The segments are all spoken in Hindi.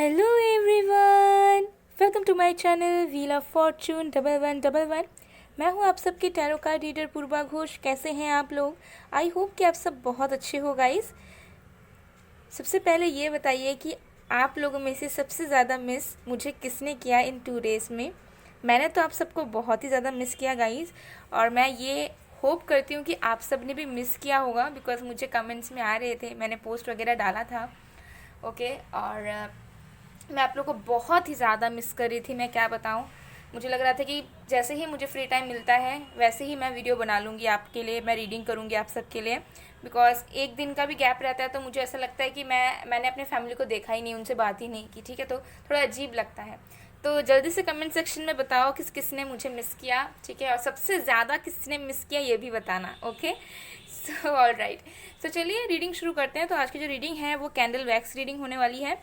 Hello everyone, welcome to my channel wheel of fortune 1111। मैं हूं आप सबकी tarot card reader Purva Ghosh. कैसे हैं आप लोग? आई होप कि आप सब बहुत अच्छे हो गाइस। सबसे पहले ये बताइए कि आप लोगों में से सबसे ज़्यादा मिस मुझे किसने किया इन 2 डेज़ में? मैंने तो आप सबको बहुत ही ज़्यादा मिस किया गाइस, और मैं ये होप करती हूँ कि आप सब ने भी मिस किया होगा, बिकॉज मुझे कमेंट्स में आ रहे थे, मैंने पोस्ट वगैरह डाला था। ओके, और मैं आप लोगों को बहुत ही ज़्यादा मिस कर रही थी। मैं क्या बताऊँ, मुझे लग रहा था कि जैसे ही मुझे फ्री टाइम मिलता है वैसे ही मैं वीडियो बना लूँगी आपके लिए, मैं रीडिंग करूँगी आप सबके लिए। बिकॉज एक दिन का भी गैप रहता है तो मुझे ऐसा लगता है कि मैंने अपने फैमिली को देखा ही नहीं, उनसे बात ही नहीं की, ठीक है, तो थोड़ा अजीब लगता है। तो जल्दी से कमेंट सेक्शन में बताओ किसने मुझे मिस किया, ठीक है, और सबसे ज़्यादा किसने मिस किया ये भी बताना। ओके, सो ऑल राइट, तो चलिए रीडिंग शुरू करते हैं। तो आज की जो रीडिंग है वो कैंडल वैक्स रीडिंग होने वाली है,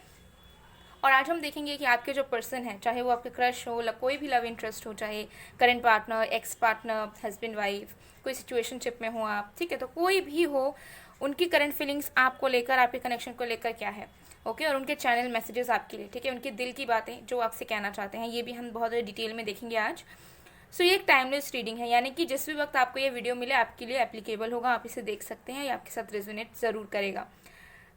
और आज हम देखेंगे कि आपके जो पर्सन है, चाहे वो आपके क्रश हो, कोई भी लव इंटरेस्ट हो, चाहे current partner, ex partner, husband wife, कोई सिचुएशनशिप में हो आप, ठीक है, तो कोई भी हो, उनकी करंट फीलिंग्स आपको लेकर, आपके कनेक्शन को लेकर क्या है। ओके, और उनके चैनल मैसेजेस आपके लिए, ठीक है, उनके दिल की बातें जो आपसे कहना चाहते हैं, ये भी हम बहुत डिटेल में देखेंगे आज। सो ये एक टाइमलेस रीडिंग है, यानी कि जिस भी वक्त आपको ये वीडियो मिले आपके लिए एप्लीकेबल होगा, आप इसे देख सकते हैं, ये आपके साथ रेजोनेट ज़रूर करेगा।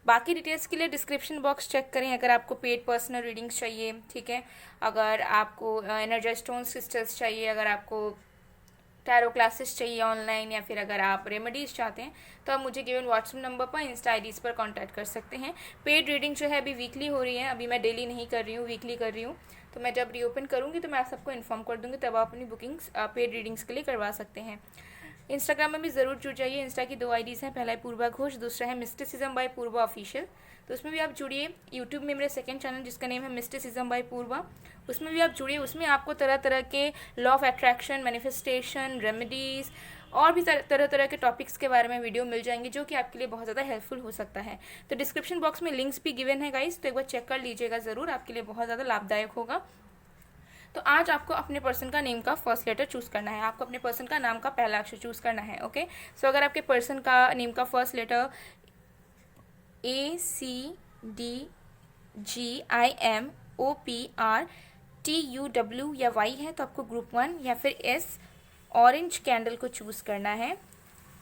बाकी डिटेल्स के लिए डिस्क्रिप्शन बॉक्स चेक करें अगर आपको पेड पर्सनल रीडिंग्स चाहिए, ठीक है, अगर आपको एनर्जाइज स्टोन क्रिस्टल्स चाहिए, अगर आपको टैरो क्लासेस चाहिए ऑनलाइन, या फिर अगर आप रेमेडीज चाहते हैं तो आप मुझे गिवन व्हाट्सएप नंबर पर, इंस्टा आईडीज़ पर कांटेक्ट कर सकते हैं। पेड रीडिंग जो है अभी वीकली हो रही है, अभी मैं डेली नहीं कर रही हूँ, वीकली कर रही हूँ। तो मैं जब रीओपन करूँगी तो मैं आप सबको इन्फॉर्म कर दूँगी, तब आप अपनी बुकिंग्स पेड रीडिंग्स के लिए करवा सकते हैं। इंस्टाग्राम में भी ज़रूर जुड़ जाइए। इंस्टा की 2 आईडीज़ हैं, पहला है पूर्वा घोष, दूसरा है मिस्टिसिज्म बाय पूर्वा ऑफिशियल, तो उसमें भी आप जुड़िए। यूट्यूब में मेरे सेकंड चैनल जिसका नेम है मिस्टिसिज्म बाय पूर्वा, उसमें भी आप जुड़िए। उसमें आपको तरह तरह के law of attraction, manifestation, remedies और भी तरह तरह के टॉपिक्स के बारे में वीडियो मिल जाएंगे, जो कि आपके लिए बहुत ज़्यादा हेल्पफुल हो सकता है। तो डिस्क्रिप्शन बॉक्स में लिंक्स भी गिवन है गाइस, तो एक बार चेक कर लीजिएगा ज़रूर, आपके लिए बहुत ज़्यादा लाभदायक होगा। तो आज आपको अपने पर्सन का नेम का फर्स्ट लेटर चूज करना है, आपको अपने पर्सन का नाम का पहला अक्षर चूज करना है। ओके, सो अगर आपके पर्सन का नेम का फर्स्ट लेटर ACDGIMOPRTUW या Y है तो आपको ग्रुप 1 या फिर S ऑरेंज कैंडल को चूज करना है।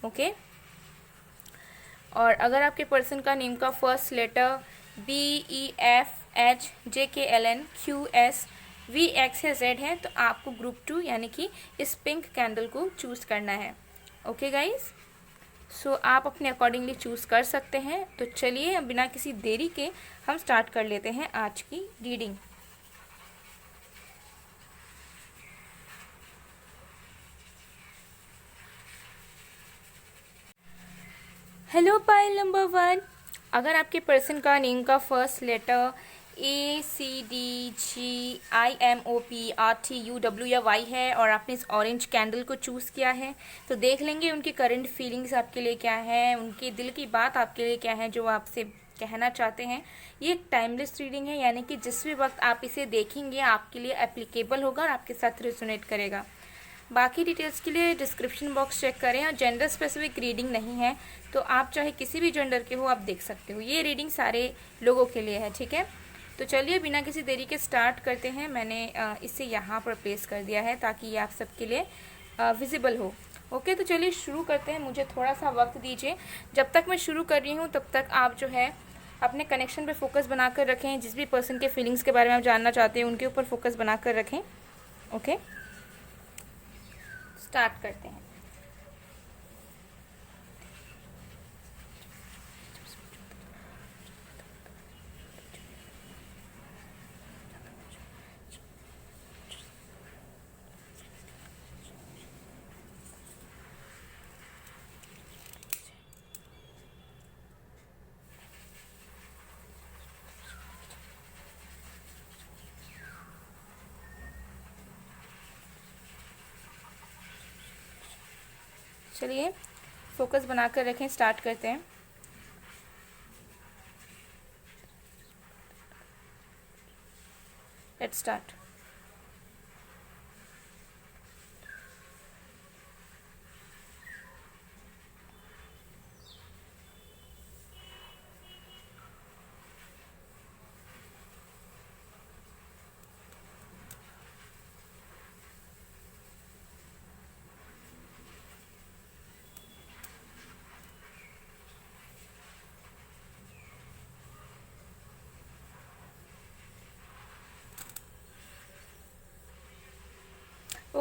ओके, और अगर आपके पर्सन का नेम का फर्स्ट लेटर BEFHJKLNQSVX Z है तो आपको ग्रुप 2 यानी कि इस पिंक कैंडल को चूज करना है। ओके गाइज, सो आप अपने अकॉर्डिंगली चूज कर सकते हैं। तो चलिए बिना किसी देरी के हम स्टार्ट कर लेते हैं आज की रीडिंग। हेलो पाइल नंबर 1, अगर आपके पर्सन का नेम का फर्स्ट लेटर ACDGIMOPRTUW या Y है और आपने इस ऑरेंज कैंडल को चूज़ किया है, तो देख लेंगे उनकी करंट फीलिंग्स आपके लिए क्या है, उनके दिल की बात आपके लिए क्या है, जो आपसे कहना चाहते हैं। ये एक टाइमलेस रीडिंग है, यानी कि जिस भी वक्त आप इसे देखेंगे आपके लिए एप्लीकेबल होगा और आपके साथ रेजोनेट करेगा। बाकी डिटेल्स के लिए डिस्क्रिप्शन बॉक्स चेक करें, और जेंडर स्पेसिफिक रीडिंग नहीं है, तो आप चाहे किसी भी जेंडर के हो आप देख सकते हो। ये रीडिंग सारे लोगों के लिए है, ठीक है। तो चलिए बिना किसी देरी के स्टार्ट करते हैं। मैंने इसे यहाँ पर प्लेस कर दिया है ताकि ये आप सबके लिए विजिबल हो। ओके, तो चलिए शुरू करते हैं। मुझे थोड़ा सा वक्त दीजिए, जब तक मैं शुरू कर रही हूँ तब तक आप जो है अपने कनेक्शन पे फोकस बनाकर रखें। जिस भी पर्सन के फीलिंग्स के बारे में आप जानना चाहते हैं उनके ऊपर फोकस बनाकर रखें। ओके, स्टार्ट करते हैं। चलिए फोकस बनाकर रखें, स्टार्ट करते हैं। Let's start.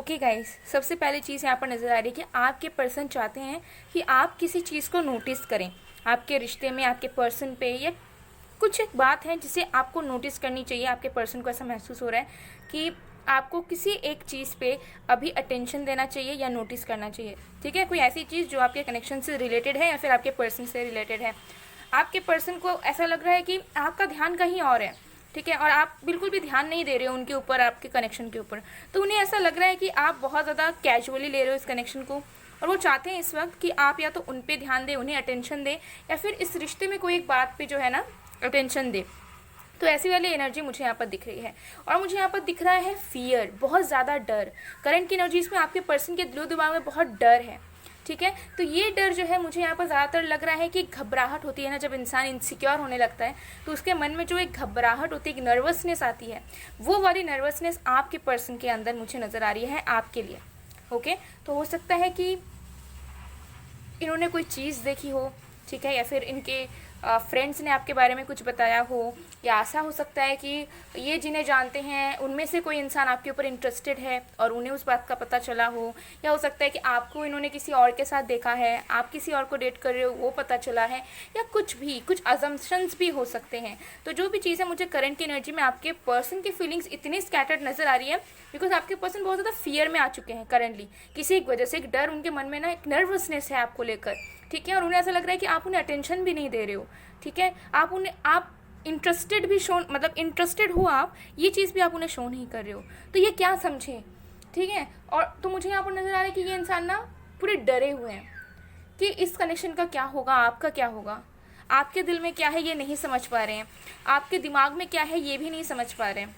ओके गाइस, सबसे पहली चीज़ यहाँ पर नज़र आ रही है कि आपके पर्सन चाहते हैं कि आप किसी चीज़ को नोटिस करें आपके रिश्ते में, आपके पर्सन पे, या कुछ एक बात है जिसे आपको नोटिस करनी चाहिए। आपके पर्सन को ऐसा महसूस हो रहा है कि आपको किसी एक चीज़ पे अभी अटेंशन देना चाहिए या नोटिस करना चाहिए। ठीक है, कोई ऐसी चीज़ जो आपके कनेक्शन से रिलेटेड है या फिर आपके पर्सन से रिलेटेड है। आपके पर्सन को ऐसा लग रहा है कि आपका ध्यान कहीं और है, ठीक है, और आप बिल्कुल भी ध्यान नहीं दे रहे हो उनके ऊपर, आपके कनेक्शन के ऊपर। तो उन्हें ऐसा लग रहा है कि आप बहुत ज़्यादा कैजुअली ले रहे हो इस कनेक्शन को, और वो चाहते हैं इस वक्त कि आप या तो उन पे ध्यान दें, उन्हें अटेंशन दें, या फिर इस रिश्ते में कोई एक बात पे जो है ना अटेंशन दे। तो ऐसी वाली एनर्जी मुझे यहाँ पर दिख रही है। और मुझे यहाँ पर दिख रहा है फियर, बहुत ज़्यादा डर। करंट की एनर्जीज में आपके पर्सन के दिलो दिमाग में बहुत डर है। ठीक है, तो ये डर जो है मुझे यहाँ पर ज़्यादातर लग रहा है कि घबराहट होती है ना, जब इंसान इनसिक्योर होने लगता है तो उसके मन में जो एक घबराहट होती है, एक नर्वसनेस आती है, वो वाली नर्वसनेस आपके पर्सन के अंदर मुझे नज़र आ रही है आपके लिए। ओके, तो हो सकता है कि इन्होंने कोई चीज़ देखी हो, ठीक है, या फिर इनके फ्रेंड्स ने आपके बारे में कुछ बताया हो, या ऐसा हो सकता है कि ये जिन्हें जानते हैं उनमें से कोई इंसान आपके ऊपर इंटरेस्टेड है और उन्हें उस बात का पता चला हो, या हो सकता है कि आपको इन्होंने किसी और के साथ देखा है, आप किसी और को डेट कर रहे हो वो पता चला है, या कुछ भी, कुछ अजम्पशंस भी हो सकते हैं। तो जो भी चीज़ है, मुझे करंट की एनर्जी में आपके पर्सन की फीलिंग्स इतनी स्कैटर्ड नज़र आ रही है बिकॉज आपके पर्सन बहुत ज़्यादा फियर में आ चुके हैं करंटली। किसी एक वजह से एक डर उनके मन में ना, एक नर्वसनेस है आपको लेकर, ठीक है, और उन्हें ऐसा लग रहा है कि आप उन्हें अटेंशन भी नहीं दे रहे हो। ठीक है, आप इंटरेस्टेड भी शो, मतलब इंटरेस्टेड हो आप, ये चीज़ भी आप उन्हें शो नहीं कर रहे हो। तो ये क्या समझे, ठीक है। और तो मुझे यहाँ पर नज़र आ रहा है कि ये इंसान ना पूरे डरे हुए हैं कि इस कनेक्शन का क्या होगा, आपका क्या होगा, आपके दिल में क्या है ये नहीं समझ पा रहे हैं, आपके दिमाग में क्या है ये भी नहीं समझ पा रहे हैं।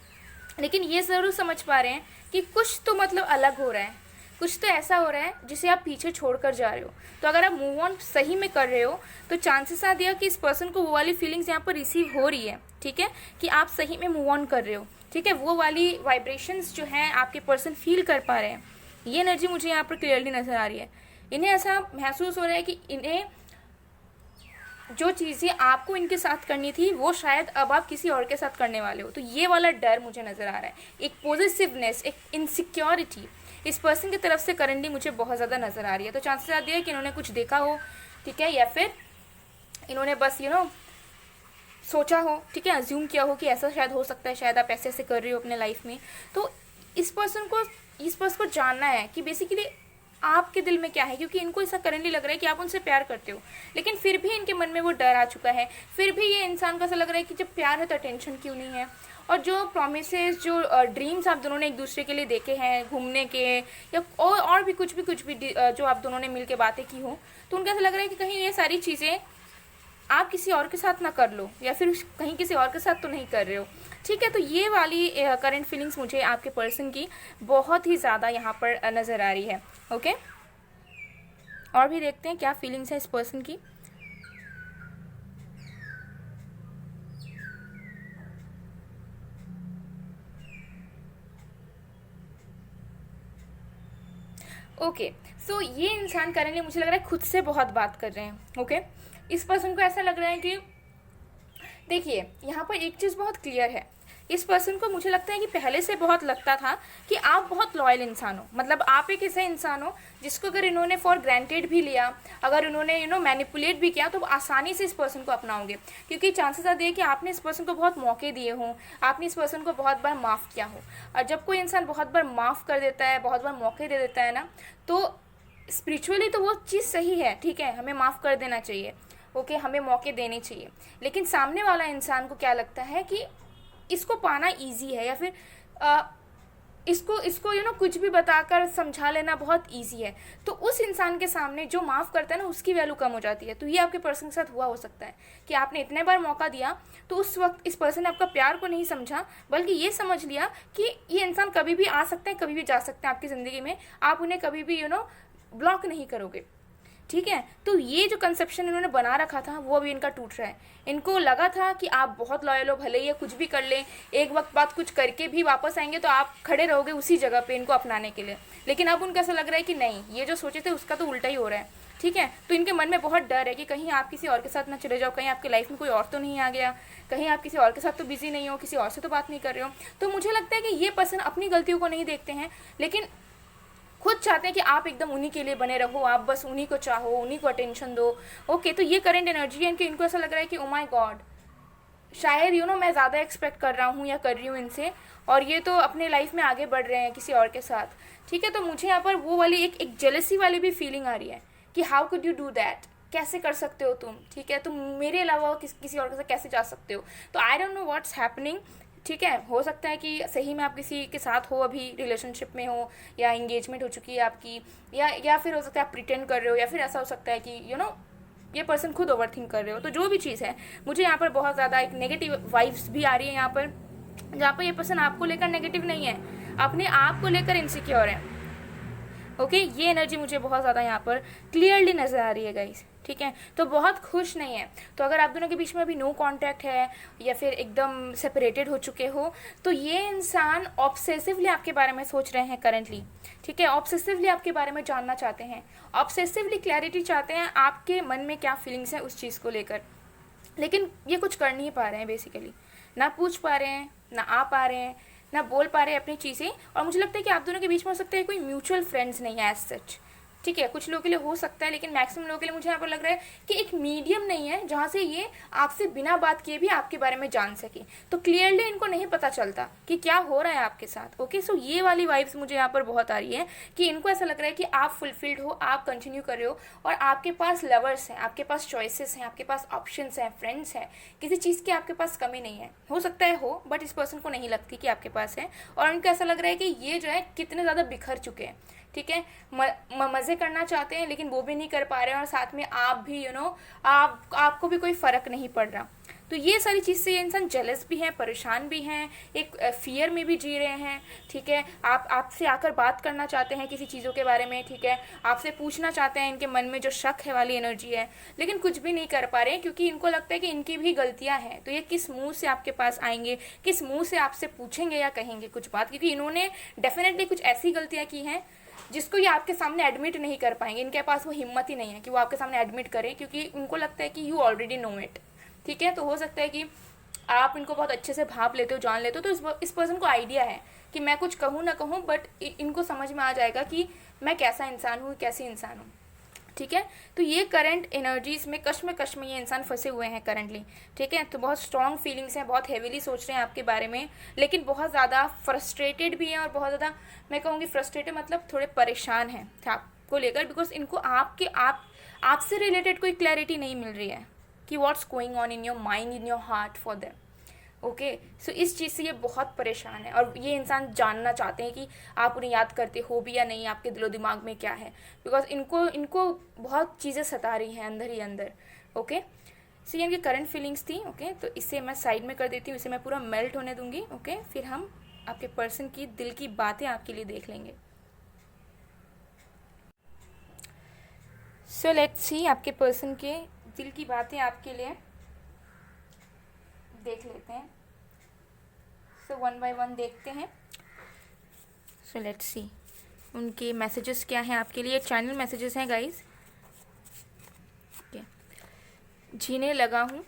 लेकिन ये ज़रूर समझ पा रहे हैं कि कुछ तो मतलब अलग हो रहा है, कुछ तो ऐसा हो रहा है जिसे आप पीछे छोड़कर जा रहे हो। तो अगर आप मूव ऑन सही में कर रहे हो तो चांसेस आ दिया कि इस पर्सन को वो वाली फीलिंग्स यहाँ पर रिसीव हो रही है, ठीक है, कि आप सही में मूव ऑन कर रहे हो, ठीक है, वो वाली वाइब्रेशंस जो हैं आपके पर्सन फील कर पा रहे हैं। ये एनर्जी मुझे यहाँ पर क्लियरली नज़र आ रही है। इन्हें ऐसा महसूस हो रहा है कि इन्हें जो चीज़ें आपको इनके साथ करनी थी वो शायद अब आप किसी और के साथ करने वाले हो। तो ये वाला डर मुझे नज़र आ रहा है, एक पॉजिटिवनेस, एक इनसिक्योरिटी इस पर्सन की तरफ से करंटली मुझे बहुत ज़्यादा नज़र आ रही है। तो चांसेस आती है कि इन्होंने कुछ देखा हो, ठीक है, या फिर इन्होंने बस सोचा हो, ठीक है, अज्यूम किया हो कि ऐसा शायद हो सकता है, शायद आप ऐसे ऐसे कर रहे हो अपने लाइफ में। तो इस पर्सन को जानना है कि बेसिकली आपके दिल में क्या है, क्योंकि इनको ऐसा करंटली लग रहा है कि आप उनसे प्यार करते हो, लेकिन फिर भी इनके मन में वो डर आ चुका है। फिर भी ये इंसान को ऐसा लग रहा है कि जब प्यार है तो टेंशन क्यों नहीं है। और जो प्रोमिसेस, जो ड्रीम्स आप दोनों ने एक दूसरे के लिए देखे हैं, घूमने के या और भी कुछ भी जो आप दोनों ने मिल के बातें की हो, तो उनको ऐसा लग रहा है कि कहीं ये सारी चीज़ें आप किसी और के साथ ना कर लो, या फिर कहीं किसी और के साथ तो नहीं कर रहे हो। ठीक है, तो ये वाली करंट फीलिंग्स मुझे आपके पर्सन की बहुत ही ज़्यादा यहाँ पर नज़र आ रही है। ओके, और भी देखते हैं क्या फीलिंग्स है इस पर्सन की। ओके, सो ये इंसान करंटली मुझे लग रहा है खुद से बहुत बात कर रहे हैं। ओके, इस पर्सन को ऐसा लग रहा है कि देखिए यहाँ पर एक चीज़ बहुत क्लियर है, इस पर्सन को मुझे लगता है कि पहले से बहुत लगता था कि आप बहुत लॉयल इंसान हो, मतलब आप एक ऐसे इंसान हो जिसको अगर इन्होंने फॉर ग्रांटेड भी लिया, अगर इन्होंने मैनिपुलेट भी किया तो आसानी से इस पर्सन को अपनाओगे, क्योंकि चांसेस आते हैं कि आपने इस पर्सन को बहुत मौके दिए हों, आपने इस पर्सन को बहुत बार माफ़ किया हो। और जब कोई इंसान बहुत बार माफ़ कर देता है, बहुत बार मौके दे देता है ना, तो स्पिरिचुअली तो वो चीज़ सही है, ठीक है, हमें माफ़ कर देना चाहिए, ओके, हमें मौके देने चाहिए। लेकिन सामने वाला इंसान को क्या लगता है कि इसको पाना इजी है, या फिर इसको कुछ भी बताकर समझा लेना बहुत इजी है। तो उस इंसान के सामने जो माफ़ करता है ना, उसकी वैल्यू कम हो जाती है। तो ये आपके पर्सन के साथ हुआ हो सकता है कि आपने इतने बार मौका दिया तो उस वक्त इस पर्सन ने आपका प्यार को नहीं समझा, बल्कि ये समझ लिया कि ये इंसान कभी भी आ सकते हैं, कभी भी जा सकते हैं आपकी ज़िंदगी में, आप उन्हें कभी भी ब्लॉक नहीं करोगे। ठीक है, तो ये जो कंसेप्शन इन्होंने बना रखा था वो अभी इनका टूट रहा है। इनको लगा था कि आप बहुत लॉयल हो, भले ही कुछ भी कर लें, एक वक्त बाद कुछ करके भी वापस आएंगे तो आप खड़े रहोगे उसी जगह पे इनको अपनाने के लिए। लेकिन अब उनको ऐसा लग रहा है कि नहीं, ये जो सोचे थे उसका तो उल्टा ही हो रहा है। ठीक है, तो इनके मन में बहुत डर है कि कहीं आप किसी और के साथ ना चले जाओ, कहीं आपकी लाइफ में कोई और तो नहीं आ गया, कहीं आप किसी और के साथ तो बिजी नहीं हो, किसी और से तो बात नहीं कर रहे हो। तो मुझे लगता है कि ये पर्सन अपनी गलतियों को नहीं देखते हैं, लेकिन खुद चाहते हैं कि आप एकदम उन्हीं के लिए बने रहो, आप बस उन्हीं को चाहो, उन्हीं को अटेंशन दो। ओके, तो ये करंट एनर्जी है इनकी। इनको ऐसा लग रहा है कि ओ माय गॉड, शायद मैं ज़्यादा एक्सपेक्ट कर रहा हूँ या कर रही हूँ इनसे, और ये तो अपने लाइफ में आगे बढ़ रहे हैं किसी और के साथ। ठीक है, तो मुझे यहाँ पर वो वाली एक जेलसी वाली भी फीलिंग आ रही है कि how could you do that, कैसे कर सकते हो तुम। ठीक है, तुम मेरे अलावा किसी और के साथ कैसे जा सकते हो। तो I don't know what's happening. ठीक है, हो सकता है कि सही में आप किसी के साथ हो, अभी रिलेशनशिप में हो, या इंगेजमेंट हो चुकी है आपकी, या फिर हो सकता है आप प्रिटेंड कर रहे हो, या फिर ऐसा हो सकता है कि ये पर्सन खुद ओवरथिंक कर रहे हो। तो जो भी चीज़ है, मुझे यहाँ पर बहुत ज़्यादा एक नेगेटिव वाइब्स भी आ रही है यहाँ पर, जहाँ पर ये पर्सन आपको लेकर नेगेटिव नहीं है, अपने आप को लेकर इनसिक्योर है। ओके, ये एनर्जी मुझे बहुत ज़्यादा यहाँ पर क्लियरली नज़र आ रही है गाइस। ठीक है, तो बहुत खुश नहीं है। तो अगर आप दोनों के बीच में अभी नो कांटेक्ट है, या फिर एकदम सेपरेटेड हो चुके हो, तो ये इंसान ऑब्सेसिवली आपके बारे में सोच रहे हैं करंटली। ठीक है, ऑब्सेसिवली आपके बारे में जानना चाहते हैं, ऑब्सेसिवली क्लैरिटी चाहते हैं आपके मन में क्या फीलिंग्स हैं उस चीज़ को लेकर। लेकिन ये कुछ कर नहीं पा रहे हैं बेसिकली, ना पूछ पा रहे हैं, ना आ पा रहे हैं, ना बोल पा रहे हैं अपनी चीज़ें। और मुझे लगता है कि आप दोनों के बीच में हो सकता है कोई म्यूचुअल फ्रेंड्स नहीं है एज सच। ठीक है, कुछ लोगों के लिए हो सकता है, लेकिन मैक्सिमम लोगों के लिए मुझे यहाँ पर लग रहा है कि एक मीडियम नहीं है जहाँ से ये आपसे बिना बात किए भी आपके बारे में जान सके। तो क्लियरली इनको नहीं पता चलता कि क्या हो रहा है आपके साथ। ओके, सो ये वाली वाइब्स मुझे यहाँ पर बहुत आ रही है कि इनको ऐसा लग रहा है कि आप फुलफिल्ड हो, आप कंटिन्यू कर रहे हो, और आपके पास लवर्स हैं, आपके पास चॉइसेस हैं, आपके पास ऑप्शंस हैं, फ्रेंड्स हैं, किसी चीज़ की आपके पास कमी नहीं है। हो सकता है हो, बट इस पर्सन को नहीं लगती कि आपके पास है, और उनको ऐसा लग रहा है कि ये जो है कितने ज़्यादा बिखर चुके हैं। ठीक है, मज़े करना चाहते हैं लेकिन वो भी नहीं कर पा रहे हैं, और साथ में आप भी आपको भी कोई फ़र्क नहीं पड़ रहा। तो ये सारी चीज़ से ये इंसान जेलस भी है, परेशान भी हैं, एक फियर में भी जी रहे हैं। ठीक है, आपसे आकर बात करना चाहते हैं किसी चीज़ों के बारे में। ठीक है, आपसे पूछना चाहते हैं, इनके मन में जो शक है वाली एनर्जी है, लेकिन कुछ भी नहीं कर पा रहे हैं क्योंकि इनको लगता है कि इनकी भी गलतियां हैं। तो ये किस मुंह से आपके पास आएंगे, किस मुंह से आपसे पूछेंगे या कहेंगे कुछ बात, क्योंकि इन्होंने डेफिनेटली कुछ ऐसी गलतियां की हैं जिसको ये आपके सामने एडमिट नहीं कर पाएंगे। इनके पास वो हिम्मत ही नहीं है कि वो आपके सामने एडमिट करें, क्योंकि उनको लगता है कि यू ऑलरेडी नो इट। ठीक है, तो हो सकता है कि आप इनको बहुत अच्छे से भाप लेते हो, जान लेते हो, तो इस पर्सन को आइडिया है कि मैं कुछ कहूँ ना कहूँ, बट इनको समझ में आ जाएगा कि मैं कैसा इंसान हूँ, कैसी इंसान हूँ। ठीक है, तो ये करंट एनर्जीज में कश में ये इंसान फंसे हुए हैं करंटली। ठीक है, तो बहुत स्ट्रॉन्ग फीलिंग्स हैं, बहुत हेवीली सोच रहे हैं आपके बारे में, लेकिन बहुत ज़्यादा फ्रस्ट्रेटेड भी हैं, और बहुत ज़्यादा मैं कहूँगी फ्रस्ट्रेटेड मतलब थोड़े परेशान हैं आपको लेकर, बिकॉज इनको आपसे रिलेटेड कोई क्लैरिटी नहीं मिल रही है कि what's going on in your mind, in your heart for them. Okay, so इस चीज़ से ये बहुत परेशान है, और ये इंसान जानना चाहते हैं कि आप उन्हें याद करते हो भी या नहीं, आपके दिलो दिमाग में क्या है, बिकॉज इनको बहुत चीज़ें सता रही हैं अंदर ही अंदर। ओके, सो ये इनकी करंट फीलिंग्स थी। ओके, तो इसे मैं साइड में कर देती हूँ, इसे मैं पूरा मेल्ट होने दूंगी। ओके, फिर हम आपके पर्सन की दिल की बातें आपके लिए देख लेंगे। सो लेट्स सी, आपके पर्सन के दिल की बातें आपके लिए देख लेते हैं। सो वन बाय वन देखते हैं। सो लेट्स सी उनके मैसेजेस क्या हैं आपके लिए। चैनल मैसेजेस हैं गाइस। जीने लगा हूँ।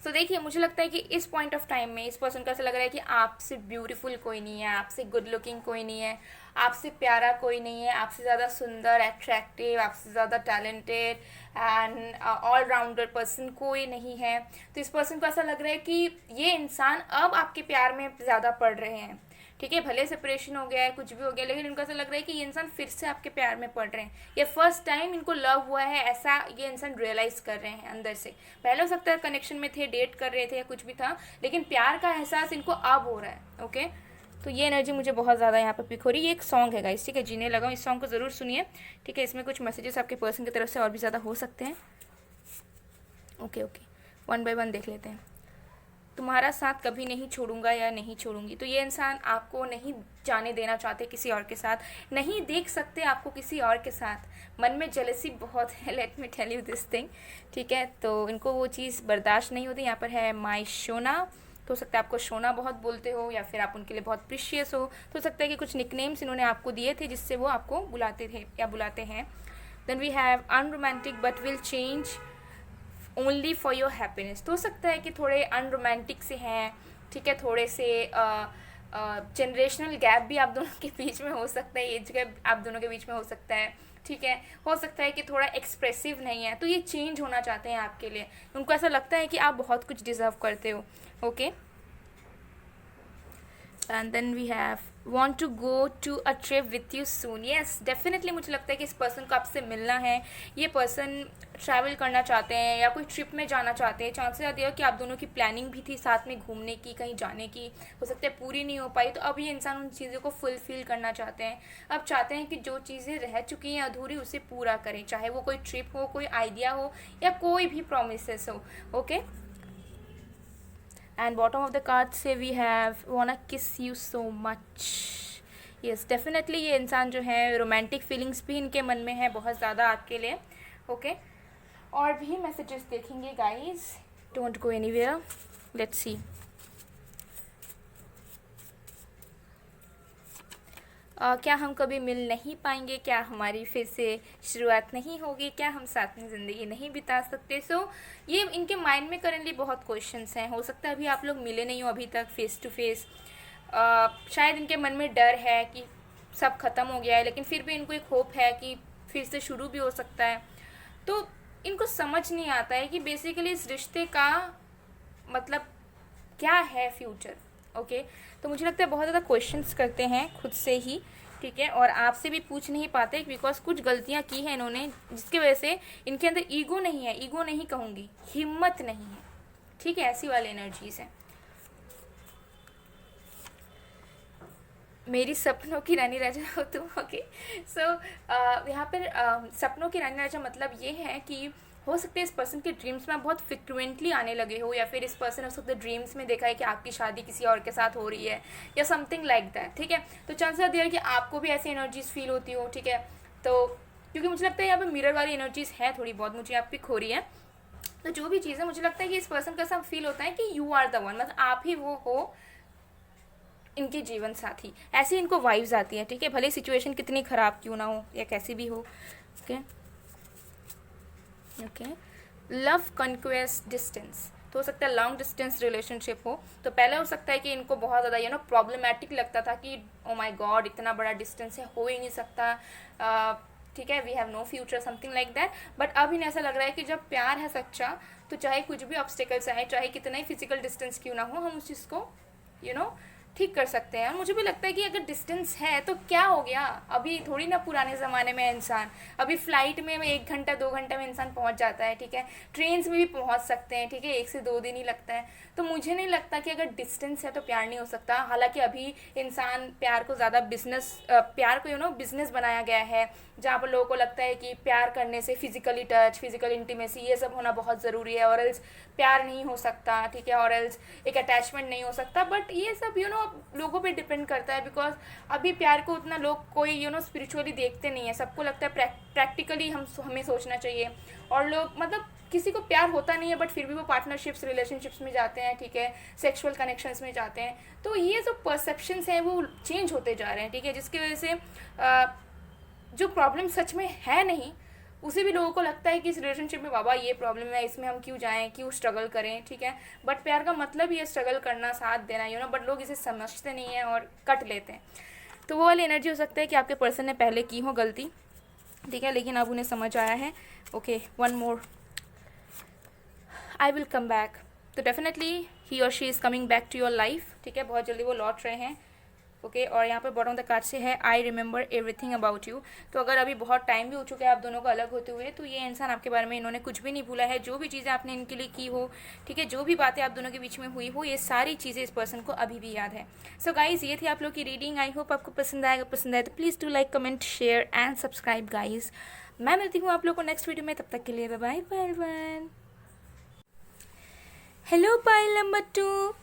सो देखिए, मुझे लगता है कि इस पॉइंट ऑफ टाइम में इस पर्सन को ऐसा लग रहा है कि आपसे ब्यूटीफुल कोई नहीं है, आपसे गुड लुकिंग कोई नहीं है, आपसे प्यारा कोई नहीं है, आपसे ज़्यादा सुंदर, अट्रैक्टिव, आपसे ज़्यादा talented and all rounder person कोई नहीं है। तो इस पर्सन को ऐसा लग रहा है कि ये इंसान अब आपके प्यार में ज़्यादा पड़ रहे हैं। ठीक है, भले सेपरेशन हो गया है, कुछ भी हो गया, लेकिन इनको ऐसा लग रहा है कि ये इंसान फिर से आपके प्यार में पड़ रहे हैं। ये फर्स्ट टाइम इनको लव हुआ है, ऐसा ये इंसान रियलाइज कर रहे हैं अंदर से। पहले हो सकता है कनेक्शन में थे, डेट कर रहे थे या कुछ भी था, लेकिन प्यार का एहसास इनको अब हो रहा है। ओके, तो ये एनर्जी मुझे बहुत ज़्यादा यहाँ पर पिक हो रही है। ये एक सॉन्ग है गाइस, ठीक है, जीने लगा हूँ, इस सॉन्ग को ज़रूर सुनिए। ठीक है, इसमें कुछ मैसेजेस आपके पर्सन की तरफ से और भी ज़्यादा हो सकते हैं। ओके, वन बाय वन देख लेते हैं। तुम्हारा साथ कभी नहीं छोड़ूंगा या नहीं छोड़ूंगी। तो ये इंसान आपको नहीं जाने देना चाहते किसी और के साथ, नहीं देख सकते आपको किसी और के साथ, मन में जेलसी बहुत है। Let me tell you this thing. ठीक है, तो इनको वो चीज़ बर्दाश्त नहीं होती। यहाँ पर है माई शोना, तो हो सकता है आपको शोना बहुत बोलते हो, या फिर आप उनके लिए बहुत प्रीशियस हो। तो हो सकता है कि कुछ निकनेम्स इन्होंने आपको दिए थे जिससे वो आपको बुलाते थे या बुलाते हैं। Then we have unromantic but will change only for your happiness. तो हो सकता है कि थोड़े अनरोमांटिक से हैं, ठीक है, थोड़े से जनरेशनल गैप भी आप दोनों के बीच में हो सकता है, एज गैप आप दोनों के बीच में हो सकता है, ठीक है। हो सकता है कि थोड़ा एक्सप्रेसिव नहीं है, तो ये चेंज होना चाहते हैं आपके लिए। उनको ऐसा लगता है कि आप बहुत कुछ डिजर्व करते हो, okay. And then we have want to go to a trip with you soon। yes definitely मुझे लगता है कि इस पर्सन को आपसे मिलना है। ये पर्सन ट्रैवल करना चाहते हैं या कोई ट्रिप में जाना चाहते हैं। चांसेस आते हैं कि आप दोनों की प्लानिंग भी थी साथ में घूमने की, कहीं जाने की, हो सकता है पूरी नहीं हो पाई, तो अब ये इंसान उन चीज़ों को फुलफिल करना चाहते हैं। अब चाहते हैं कि जो चीज़ें रह चुकी हैं अधूरी उसे पूरा करें, चाहे वो कोई ट्रिप हो, कोई आइडिया हो या कोई भी प्रोमिसेस हो, okay. and bottom of the card say we have wanna kiss you so much। yes definitely ये इंसान जो है रोमांटिक फीलिंग्स भी इनके मन में है बहुत ज़्यादा आपके लिए, ओके। और भी मैसेजेस देखेंगे guys, don't go anywhere, let's see. क्या हम कभी मिल नहीं पाएंगे, क्या हमारी फिर से शुरुआत नहीं होगी, क्या हम साथ में ज़िंदगी नहीं बिता सकते। सो ये इनके माइंड में करेंटली बहुत क्वेश्चंस हैं। हो सकता है अभी आप लोग मिले नहीं हो अभी तक फेस टू फेस। शायद इनके मन में डर है कि सब ख़त्म हो गया है, लेकिन फिर भी इनको एक होप है कि फिर से शुरू भी हो सकता है। तो इनको समझ नहीं आता है कि बेसिकली इस रिश्ते का मतलब क्या है फ्यूचर, ओके। तो मुझे लगता है बहुत ज़्यादा क्वेश्चंस करते हैं खुद से ही, ठीक है, और आपसे भी पूछ नहीं पाते बिकॉज कुछ गलतियां की हैं इन्होंने जिसकी वजह से इनके अंदर ईगो नहीं है, ईगो नहीं कहूँगी, हिम्मत नहीं है, ठीक है, ऐसी वाली एनर्जीज हैं। मेरी सपनों की रानी राजा हो तुम, ओके। सो यहाँ पर सपनों की रानी राजा मतलब ये है कि हो सकता है इस पर्सन के ड्रीम्स में आप बहुत फ्रिक्वेंटली आने लगे हो, या फिर इस पर्सन हो सकता है ड्रीम्स में देखा है कि आपकी शादी किसी और के साथ हो रही है या समथिंग लाइक दैट, ठीक है। तो चांसेस आर कि आपको भी ऐसी एनर्जीज फील होती हो, ठीक है। तो क्योंकि मुझे लगता है यहाँ पे मिरर वाली एनर्जीज है थोड़ी बहुत, मुझे यहाँ पे खो रही है। तो जो भी चीज़ है मुझे लगता है कि इस पर्सन का ऐसा फील होता है कि यू आर द वन, मतलब आप ही वो हो इनके जीवन साथी, ऐसी इनको वाइब्स आती है, ठीक है, भले सिचुएशन कितनी ख़राब क्यों ना हो या कैसी भी हो, okay. Okay, love conquest distance, तो हो सकता है लॉन्ग डिस्टेंस रिलेशनशिप हो। तो पहले हो सकता है कि इनको बहुत ज़्यादा प्रॉब्लमेटिक लगता था कि ओ माय गॉड इतना बड़ा डिस्टेंस है, हो ही नहीं सकता, ठीक है, we have no future, something like that. But अब इन्हें ऐसा लग रहा है कि जब प्यार है सच्चा तो चाहे कुछ भी ऑब्स्टिकल्स आए, चाहे कितना ही फिजिकल डिस्टेंस क्यों ना हो, हम उस चीज़ को ठीक कर सकते हैं। मुझे भी लगता है कि अगर डिस्टेंस है तो क्या हो गया, अभी थोड़ी ना पुराने ज़माने में इंसान, अभी फ्लाइट में 1 घंटा 2 घंटे में इंसान पहुंच जाता है, ठीक है, ट्रेन्स में भी पहुंच सकते हैं, ठीक है, 1 से 2 दिन ही लगता है। तो मुझे नहीं लगता कि अगर डिस्टेंस है तो प्यार नहीं हो सकता। हालांकि अभी इंसान प्यार को ज़्यादा प्यार को बिजनेस बनाया गया है, जहाँ पर लोगों को लगता है कि प्यार करने से फिजिकली टच, फिजिकल इंटीमेसी ये सब होना बहुत ज़रूरी है, और एल्स प्यार नहीं हो सकता, ठीक है, और एल्स एक अटैचमेंट नहीं हो सकता। बट ये सब लोगों पे डिपेंड करता है, बिकॉज अभी प्यार को उतना लोग कोई स्पिरिचुअली देखते नहीं है। सबको लगता है प्रैक्टिकली हमें सोचना चाहिए, और लोग मतलब किसी को प्यार होता नहीं है बट फिर भी वो पार्टनरशिप्स रिलेशनशिप्स में जाते हैं, ठीक है, सेक्सुअल कनेक्शंस में जाते हैं। तो ये जो परसेप्शंस हैं वो चेंज होते जा रहे हैं, ठीक है, जिसकी वजह से जो प्रॉब्लम सच में है नहीं उसे भी लोगों को लगता है कि इस रिलेशनशिप में बाबा ये प्रॉब्लम है, इसमें हम क्यों जाएं, क्यों स्ट्रगल करें, ठीक है। बट प्यार का मतलब ही है स्ट्रगल करना, साथ देना, बट लोग इसे समझते नहीं हैं और कट लेते हैं। तो वो वाली एनर्जी हो सकता है कि आपके पर्सन ने पहले की हो गलती, ठीक है, लेकिन अब उन्हें समझ आया है। Okay, one more, I will come back. तो डेफिनेटली ही और she is coming back to your life, ठीक है, बहुत जल्दी वो लौट रहे हैं, ओके। और यहाँ पे बॉटम ऑफ द कार्ड से है I remember everything about you. तो अगर अभी बहुत टाइम भी हो चुका है आप दोनों को अलग होते हुए, तो ये इंसान आपके बारे में इन्होंने कुछ भी नहीं भूला है। जो भी चीज़ें आपने इनके लिए की हो, ठीक है, जो भी बातें आप दोनों के बीच में हुई हो, ये सारी चीज़ें इस पर्सन को अभी भी याद है। सो गाइज, ये थी आप लोग की रीडिंग। आई होप आपको पसंद आएगा, पसंद आए तो please do like, comment, share and subscribe guys. मैं मिलती हूँ आप लोग को नेक्स्ट वीडियो में, तब तक के लिए bye bye. Hello pile number 2,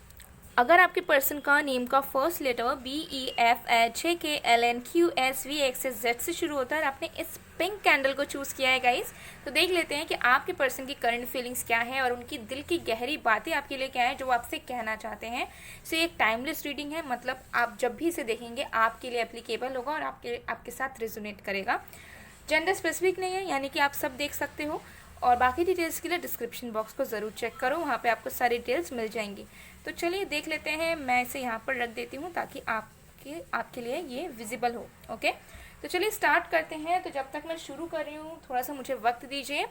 अगर आपके पर्सन का नेम का फर्स्ट लेटर BEFHKLNQSVXZ से शुरू होता है और आपने इस पिंक कैंडल को चूज़ किया है गाइस, तो देख लेते हैं कि आपके पर्सन की करंट फीलिंग्स क्या है और उनकी दिल की गहरी बातें आपके लिए क्या है जो आपसे कहना चाहते हैं। सो ये एक टाइमलेस रीडिंग है, मतलब आप जब भी इसे देखेंगे आपके लिए एप्लीकेबल होगा और आपके साथ रेजोनेट करेगा। जेंडर स्पेसिफिक नहीं है, यानी कि आप सब देख सकते हो। और बाकी डिटेल्स के लिए डिस्क्रिप्शन बॉक्स को ज़रूर चेक करो, वहाँ पे आपको सारी डिटेल्स मिल जाएंगी। तो चलिए देख लेते हैं, मैं इसे यहाँ पर रख देती हूँ ताकि आपके लिए ये विजिबल हो। ओके, तो चलिए स्टार्ट करते हैं। तो जब तक मैं शुरू कर रही हूँ थोड़ा सा मुझे वक्त दीजिए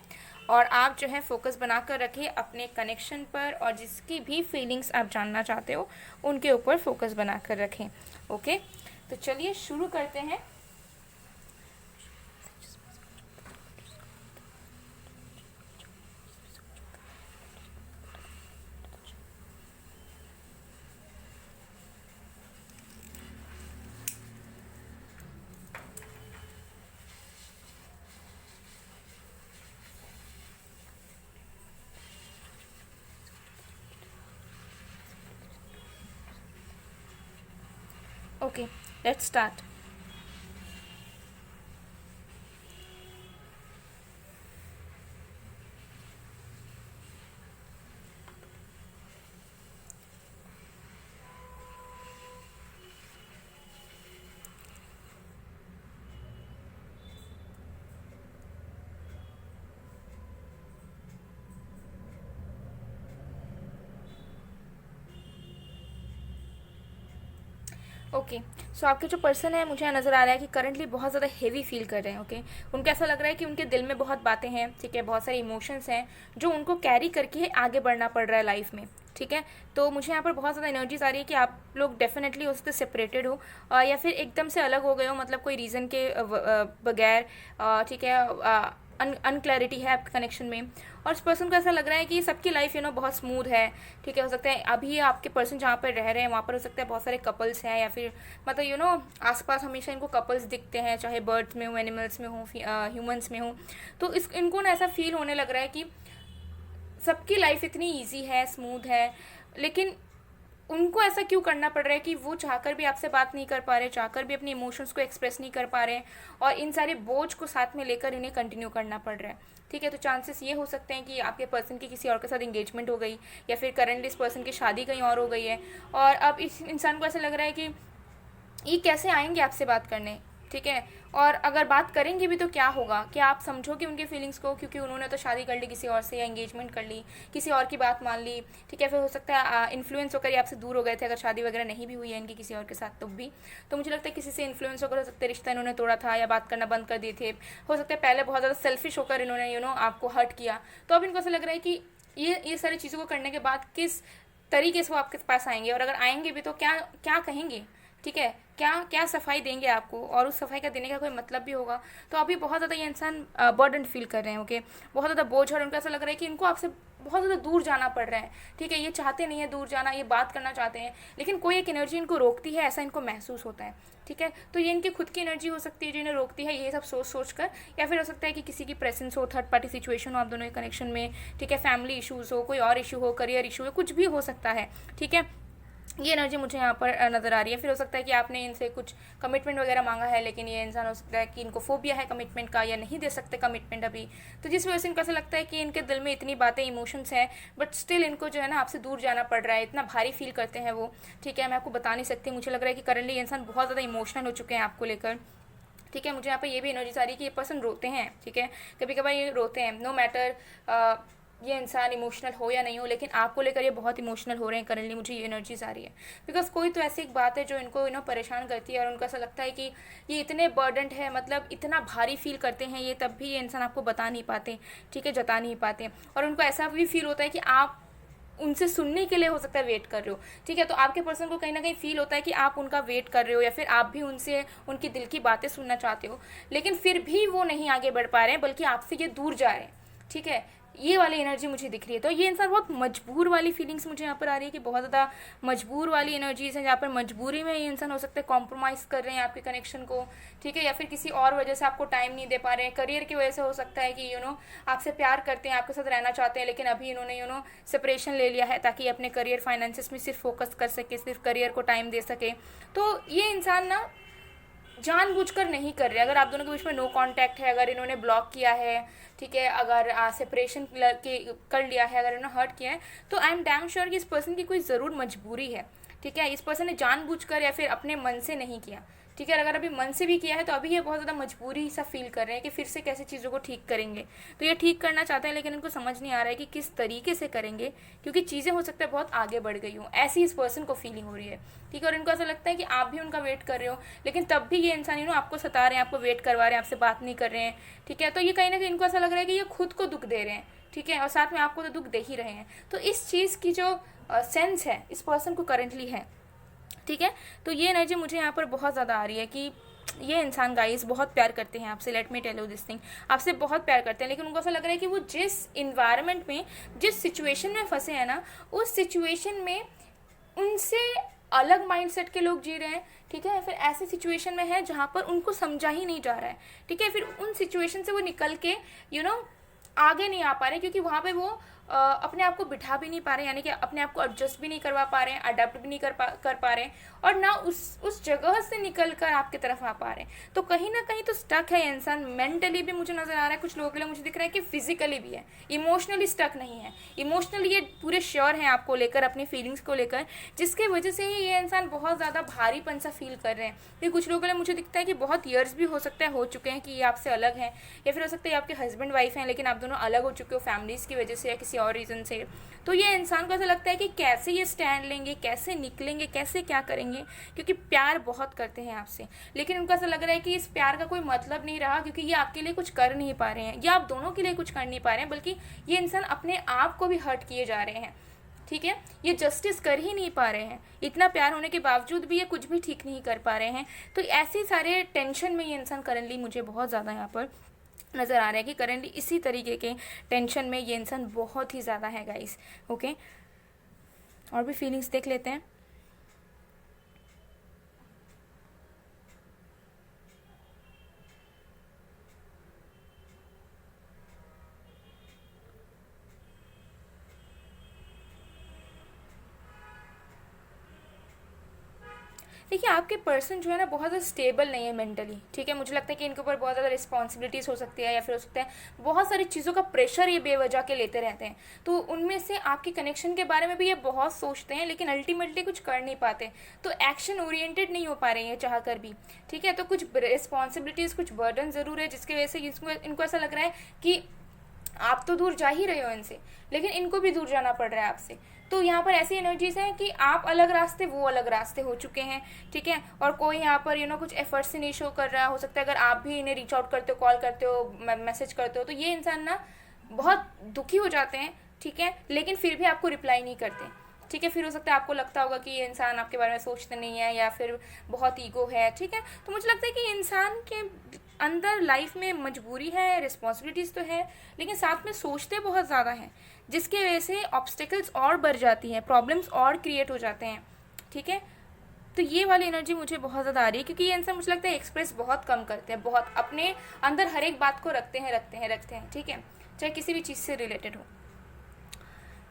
और आप जो है फोकस बना कर रखिए अपने कनेक्शन पर, और जिसकी भी फीलिंग्स आप जानना चाहते हो उनके ऊपर फोकस बना कर रखें। ओके, तो चलिए शुरू करते हैं। Okay, let's start. ओके, सो आपके जो पर्सन है मुझे नज़र आ रहा है कि करंटली बहुत ज़्यादा हेवी फील कर रहे हैं। ओके, उनको ऐसा लग रहा है कि उनके दिल में बहुत बातें हैं, ठीक है, बहुत सारे इमोशंस हैं जो उनको कैरी करके आगे बढ़ना पड़ रहा है लाइफ में। ठीक है, तो मुझे यहाँ पर बहुत ज़्यादा एनर्जीज आ रही है कि आप लोग डेफिनेटली उससे सेपरेटेड हो या फिर एकदम से अलग हो गए हो, मतलब कोई रीज़न के बगैर। ठीक है, अनक्लैरिटी है आपके कनेक्शन में, और इस पर्सन को ऐसा लग रहा है कि सबकी लाइफ बहुत स्मूथ है। ठीक है, हो सकता है अभी आपके पर्सन जहाँ पर रह रहे हैं वहाँ पर हो सकता है बहुत सारे कपल्स हैं, या फिर मतलब आसपास हमेशा इनको कपल्स दिखते हैं, चाहे बर्ड्स में हो, एनिमल्स में हो, ह्यूमंस में हो। तो इनको ना ऐसा फील होने लग रहा है कि सबकी लाइफ इतनी ईजी है, स्मूथ है, लेकिन उनको ऐसा क्यों करना पड़ रहा है कि वो चाहकर भी आपसे बात नहीं कर पा रहे, चाहकर भी अपने इमोशंस को एक्सप्रेस नहीं कर पा रहे हैं, और इन सारे बोझ को साथ में लेकर इन्हें कंटिन्यू करना पड़ रहा है। ठीक है, तो चांसेस ये हो सकते हैं कि आपके पर्सन की किसी और के साथ इंगेजमेंट हो गई, या फिर करंटली इस पर्सन की शादी कहीं और हो गई है, और अब इस इंसान को ऐसा लग रहा है कि ये कैसे आएंगे आपसे बात करने। ठीक है, और अगर बात करेंगे भी तो क्या होगा, क्या आप समझोगे उनके फीलिंग्स को, क्योंकि उन्होंने तो शादी कर ली किसी और से, या एंगेजमेंट कर ली, किसी और की बात मान ली। ठीक है, फिर हो सकता है इन्फ्लुएंस होकर ये आपसे दूर हो गए थे, अगर शादी वगैरह नहीं भी हुई है इनकी किसी और के साथ तो भी। तो मुझे लगता है किसी से इन्फ्लुएंस होकर हो सकता है रिश्ता इन्होंने तोड़ा था या बात करना बंद कर दिए थे। हो सकता है पहले बहुत ज़्यादा सेल्फिश होकर इन्होंने आपको हर्ट किया, तो अब इनको ऐसा लग रहा है कि ये सारी चीज़ों को करने के बाद किस तरीके से वो आपके पास आएंगे, और अगर आएंगे भी तो क्या क्या कहेंगे। ठीक है, क्या क्या सफाई देंगे आपको, और उस सफाई का देने का कोई मतलब भी होगा। तो अभी बहुत ज़्यादा ये इंसान बर्डन फील कर रहे हैं। ओके, बहुत ज़्यादा बोझ, और उनको ऐसा लग रहा है कि इनको आपसे बहुत ज़्यादा दूर जाना पड़ रहा है। ठीक है, ये चाहते नहीं है दूर जाना, ये बात करना चाहते हैं, लेकिन कोई एक एनर्जी इनको रोकती है, ऐसा इनको महसूस होता है। ठीक है, तो ये इनकी खुद की एनर्जी हो सकती है जो इन्हें रोकती है, ये सब सोच कर, या फिर हो सकता है कि किसी की प्रेजेंस हो, थर्ड पार्टी सिचुएशन हो आप दोनों के कनेक्शन में। ठीक है, फैमिली इशूज़ हो, कोई और इशू हो, करियर इशू हो, कुछ भी हो सकता है। ठीक है, ये एनर्जी मुझे यहाँ पर नज़र आ रही है। फिर हो सकता है कि आपने इनसे कुछ कमिटमेंट वगैरह मांगा है, लेकिन ये इंसान हो सकता है कि इनको फोबिया है कमिटमेंट का, या नहीं दे सकते कमिटमेंट अभी, तो जिस वजह से इनको ऐसा लगता है कि इनके दिल में इतनी बातें, इमोशंस हैं, बट स्टिल इनको जो है ना आपसे दूर जाना पड़ रहा है, इतना भारी फील करते हैं वो। ठीक है, मैं आपको बता नहीं सकती, मुझे लग रहा है कि करंटली ये इंसान बहुत ज़्यादा इमोशनल हो चुके हैं आपको लेकर। ठीक है, मुझे यहाँ पर ये भी एनर्जी आ रही है कि ये पर्सन रोते हैं। ठीक है, कभी कभार ये रोते हैं, नो मैटर ये इंसान इमोशनल हो या नहीं हो, लेकिन आपको लेकर ये बहुत इमोशनल हो रहे हैं करंटली, मुझे ये एनर्जीज आ रही है। बिकॉज कोई तो ऐसी एक बात है जो इनको परेशान करती है, और उनको ऐसा लगता है कि ये इतने बर्डनड है, मतलब इतना भारी फील करते हैं ये, तब भी ये इंसान आपको बता नहीं पाते। ठीक है, जता नहीं पाते, और उनको ऐसा भी फील होता है कि आप उनसे सुनने के लिए हो सकता है वेट कर रहे हो। ठीक है, तो आपके पर्सन को कहीं ना कहीं फील होता है कि आप उनका वेट कर रहे हो, या फिर आप भी उनसे उनकी दिल की बातें सुनना चाहते हो, लेकिन फिर भी वो नहीं आगे बढ़ पा रहे हैं, बल्कि आपसे ये दूर जा रहे हैं। ठीक है, ये वाली एनर्जी मुझे दिख रही है। तो ये इंसान बहुत मजबूर वाली फीलिंग्स मुझे यहाँ पर आ रही है कि बहुत ज़्यादा मजबूर वाली एनर्जीज हैं, जहाँ पर मजबूरी में ये इंसान हो सकता है कॉम्प्रोमाइज़ कर रहे हैं आपके कनेक्शन को। ठीक है, या फिर किसी और वजह से आपको टाइम नहीं दे पा रहे हैं, करियर की वजह से हो सकता है कि आपसे प्यार करते हैं, आपके साथ रहना चाहते हैं, लेकिन अभी इन्होंने सेपरेशन ले लिया है ताकि अपने करियर फाइनेंसिस में सिर्फ फोकस कर सके, सिर्फ करियर को टाइम दे सके। तो ये इंसान ना जानबूझकर नहीं कर रहे। अगर आप दोनों के बीच में नो कांटेक्ट है, अगर इन्होंने ब्लॉक किया है, ठीक है, अगर सेपरेशन कर लिया है, अगर इन्होंने हर्ट किया है, तो आई एम डैम श्योर कि इस पर्सन की कोई ज़रूर मजबूरी है। ठीक है, इस पर्सन ने जानबूझकर या फिर अपने मन से नहीं किया। ठीक है। अगर अभी मन से भी किया है तो अभी ये बहुत ज़्यादा मजबूरी सा फील कर रहे हैं कि फिर से कैसे चीज़ों को ठीक करेंगे। तो ये ठीक करना चाहते हैं लेकिन इनको समझ नहीं आ रहा है कि किस तरीके से करेंगे, क्योंकि चीज़ें हो सकता है बहुत आगे बढ़ गई हूँ, ऐसी इस पर्सन को फीलिंग हो रही है। ठीक है। और इनको ऐसा लगता है कि आप भी उनका वेट कर रहे हो, लेकिन तब भी ये इंसान आपको सता रहे हैं, आपको वेट करवा रहे हैं, आपसे बात नहीं कर रहे हैं। ठीक है। तो ये कहीं ना कहीं इनको ऐसा लग रहा है कि ये खुद को दुख दे रहे हैं। ठीक है। और साथ में आपको तो दुख दे ही रहे हैं। तो इस चीज़ की जो सेंस है इस पर्सन को करंटली है। ठीक है। तो ये एनर्जी मुझे यहाँ पर बहुत ज़्यादा आ रही है कि ये इंसान गाइस बहुत प्यार करते हैं आपसे, let me tell you this thing, आपसे बहुत प्यार करते हैं, लेकिन उनको ऐसा लग रहा है कि वो जिस इन्वायरमेंट में, जिस सिचुएशन में फंसे हैं ना, उस सिचुएशन में उनसे अलग माइंडसेट के लोग जी रहे हैं। ठीक है। फिर ऐसी सिचुएशन में है जहाँ पर उनको समझा ही नहीं जा रहा है। ठीक है। फिर उन सिचुएशन से वो निकल के आगे नहीं आ पा रहे, क्योंकि वहाँ पे वो अपने आप को बिठा भी नहीं पा रहे, यानी कि अपने आप को एडजस्ट भी नहीं करवा पा रहे हैं, अडेप्ट भी नहीं कर पा रहे हैं, और ना उस जगह से निकल कर आपकी तरफ आ पा रहे हैं। तो कहीं ना कहीं तो स्टक है इंसान। मेंटली भी मुझे नज़र आ रहा है, कुछ लोगों के लिए मुझे दिख रहा है कि फिजिकली भी है, इमोशनली स्टक नहीं है। इमोशनली ये पूरे श्योर हैं आपको लेकर, अपनी फीलिंग्स को लेकर, जिसके वजह से ही ये इंसान बहुत ज़्यादा भारीपन सा फील कर रहे हैं। फिर कुछ लोगों के लिए मुझे दिखता है कि बहुत ईयर्स भी हो सकता है हो चुके हैं कि ये आपसे अलग हैं, या फिर हो सकता है आपके हस्बैंड वाइफ हैं लेकिन आप दोनों अलग हो चुके हो फैमिलीज़ की वजह से या किसी और रीज़न से। तो ये इंसान को ऐसा लगता है कि कैसे ये स्टैंड लेंगे, कैसे निकलेंगे, कैसे क्या करेंगे, क्योंकि प्यार बहुत करते हैं आपसे, लेकिन उनको ऐसा लग रहा है कि इस प्यार का कोई मतलब नहीं रहा, क्योंकि ये आपके लिए कुछ कर नहीं पा रहे हैं, या आप दोनों के लिए कुछ कर नहीं पा रहे हैं, बल्कि ये इंसान अपने आप को भी हर्ट किए जा रहे हैं। ठीक है। ये जस्टिस कर ही नहीं पा रहे हैं, इतना प्यार होने के बावजूद भी ये कुछ भी ठीक नहीं कर पा रहे हैं। तो ऐसे सारे टेंशन में ये इंसान करंटली मुझे बहुत ज़्यादा यहाँ पर नज़र आ रहा है कि करेंटली इसी तरीके के टेंशन में ये इंसान बहुत ही ज़्यादा है गाइस। ओके। और भी फीलिंग्स देख लेते हैं। देखिए आपके पर्सन जो है ना बहुत ज़्यादा स्टेबल नहीं है मेंटली। ठीक है। मुझे लगता है कि इनके ऊपर बहुत ज़्यादा रिस्पॉन्सिबिलिटीज़ हो सकती है, या फिर हो सकता है बहुत सारी चीज़ों का प्रेशर ये बेवजह के लेते रहते हैं। तो उनमें से आपकी कनेक्शन के बारे में भी ये बहुत सोचते हैं, लेकिन अल्टीमेटली कुछ कर नहीं पाते। तो एक्शन ओरिएंटेड नहीं हो पा रहे हैं चाह कर भी। ठीक है। तो कुछ रिस्पॉन्सिबिलिटीज़, कुछ बर्डन ज़रूर है, जिसकी वजह से इनको ऐसा लग रहा है कि आप तो दूर जा ही रहे हो इनसे, लेकिन इनको भी दूर जाना पड़ रहा है आपसे। तो यहाँ पर ऐसी एनर्जीज हैं कि आप अलग रास्ते, वो अलग रास्ते हो चुके हैं। ठीक है। और कोई यहाँ पर कुछ एफर्ट्स नहीं शो कर रहा हो सकता है। अगर आप भी इन्हें रीच आउट करते हो, कॉल करते हो, मैसेज करते हो, तो ये इंसान ना बहुत दुखी हो जाते हैं। ठीक है। लेकिन फिर भी आपको रिप्लाई नहीं करते। ठीक है। फिर हो सकता है आपको लगता होगा कि ये इंसान आपके बारे में सोचते नहीं है, या फिर बहुत ईगो है। ठीक है। तो मुझे लगता है कि इंसान के अंदर लाइफ में मजबूरी है, रिस्पॉन्सिबिलिटीज़ तो है, लेकिन साथ में सोचते बहुत ज़्यादा हैं, जिसके वजह से ऑब्स्टिकल्स और बढ़ जाती हैं, प्रॉब्लम्स और क्रिएट हो जाते हैं। ठीक है। तो ये वाली एनर्जी मुझे बहुत ज़्यादा आ रही है, क्योंकि ये इंसान मुझे लगता है एक्सप्रेस बहुत कम करते हैं, बहुत अपने अंदर हर एक बात को रखते हैं। ठीक है। चाहे किसी भी चीज़ से रिलेटेड हो।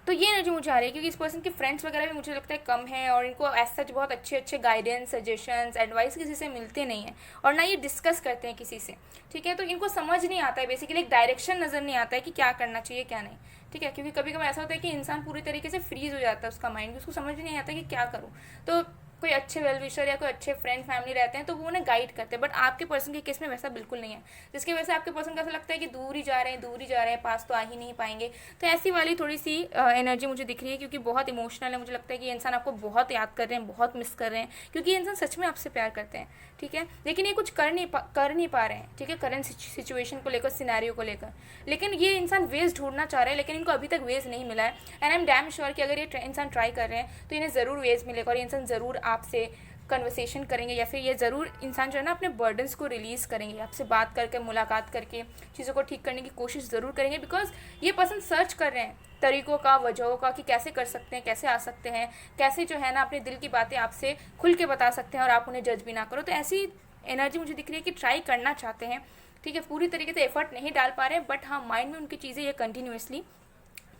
तो ये एनर्जी मुझे आ रही है, क्योंकि इस पर्सन के फ्रेंड्स वगैरह भी मुझे लगता है कम है, और इनको एज सच बहुत अच्छे अच्छे गाइडेंस, सजेशंस, एडवाइस किसी से मिलते नहीं हैं, और ना ये डिस्कस करते हैं किसी से। ठीक है। तो इनको समझ नहीं आता है, बेसिकली एक डायरेक्शन नज़र नहीं आता है कि क्या करना चाहिए क्या नहीं। ठीक है। क्योंकि कभी कभी ऐसा होता है कि इंसान पूरी तरीके से फ्रीज हो जाता है, उसका माइंड, उसको समझ नहीं आता कि क्या करूँ। तो कोई अच्छे वेल विशर या कोई अच्छे फ्रेंड फैमिली रहते हैं तो वो उन्हें गाइड करते हैं, बट आपके पर्सन के केस में वैसा बिल्कुल नहीं है, जिसकी वजह से आपके पर्सन को ऐसा लगता है कि दूर ही जा रहे हैं, पास तो आ ही नहीं पाएंगे। तो ऐसी वाली थोड़ी सी एनर्जी मुझे दिख रही है, क्योंकि बहुत इमोशनल है। मुझे लगता है कि ये इंसान आपको बहुत याद कर रहे हैं, बहुत मिस कर रहे हैं, क्योंकि ये इंसान सच में आपसे प्यार करते हैं। ठीक है। लेकिन ये कुछ कर नहीं पा रहे हैं। ठीक है। करंट सिचुएशन को लेकर, सिनेरियो को लेकर, लेकिन ये इंसान वेज ढूंढना चाह रहे हैं, लेकिन इनको अभी तक वेज नहीं मिला है। And I am damn sure कि अगर ये इंसान ट्राई कर रहे हैं तो इन्हें ज़रूर वेज मिलेगा, और ये इंसान ज़रूर आपसे कन्वर्सेशन करेंगे, या फिर ये ज़रूर इंसान जो है ना अपने बर्डन्स को रिलीज़ करेंगे, आपसे बात करके, मुलाकात करके चीज़ों को ठीक करने की कोशिश ज़रूर करेंगे। बिकॉज ये पर्सन सर्च कर रहे हैं तरीक़ों का, वजहों का, कि कैसे कर सकते हैं, कैसे आ सकते हैं, कैसे जो है ना अपने दिल की बातें आपसे खुल के बता सकते हैं, और आप उन्हें जज भी ना करो। तो ऐसी एनर्जी मुझे दिख रही है कि ट्राई करना चाहते हैं। ठीक है। पूरी तरीके से एफर्ट नहीं डाल पा रहे हैं, बट हाँ माइंड में उनकी चीज़ें ये कंटिन्यूसली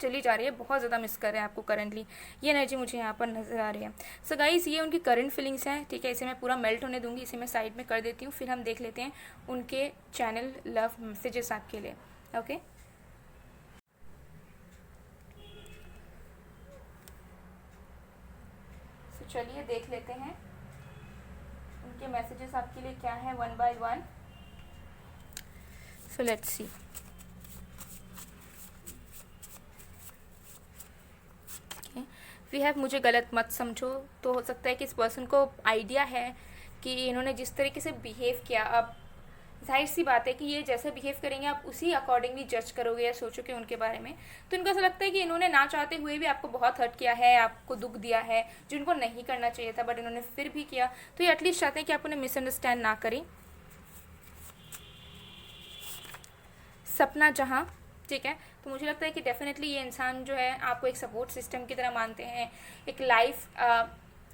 चली जा रही है, बहुत ज़्यादा मिस कर रहे हैं आपको करंटली। ये एनर्जी मुझे यहाँ पर नज़र आ रही है। सो गाइस ये उनकी करंट फीलिंग्स हैं। ठीक है। इसे मैं पूरा मेल्ट होने दूंगी, इसे मैं साइड में कर देती हूँ, फिर हम देख लेते हैं उनके चैनल लव मैसेजेस आपके लिए। ओके। सो चलिए देख लेते हैं उनके मैसेजेस आपके लिए क्या हैं one by one. So let's see. We have, मुझे गलत मत समझो, तो हो सकता है कि इस पर्सन को आइडिया है कि इन्होंने जिस तरीके से बिहेव किया, अब जाहिर सी बात है कि ये जैसे बिहेव करेंगे आप उसी अकॉर्डिंगली जज करोगे या सोचोगे उनके बारे में। तो इनको ऐसा लगता है कि इन्होंने ना चाहते हुए भी आपको बहुत हर्ट किया है, आपको दुख दिया है, जो इनको नहीं करना चाहिए था, बट इन्होंने फिर भी किया। तो ये एटलीस्ट चाहते हैं कि आप उन्हें मिसअंडरस्टैंड ना करें। सपना जहाँ, ठीक है, तो मुझे लगता है कि डेफिनेटली ये इंसान जो है आपको एक सपोर्ट सिस्टम की तरह मानते हैं, एक लाइफ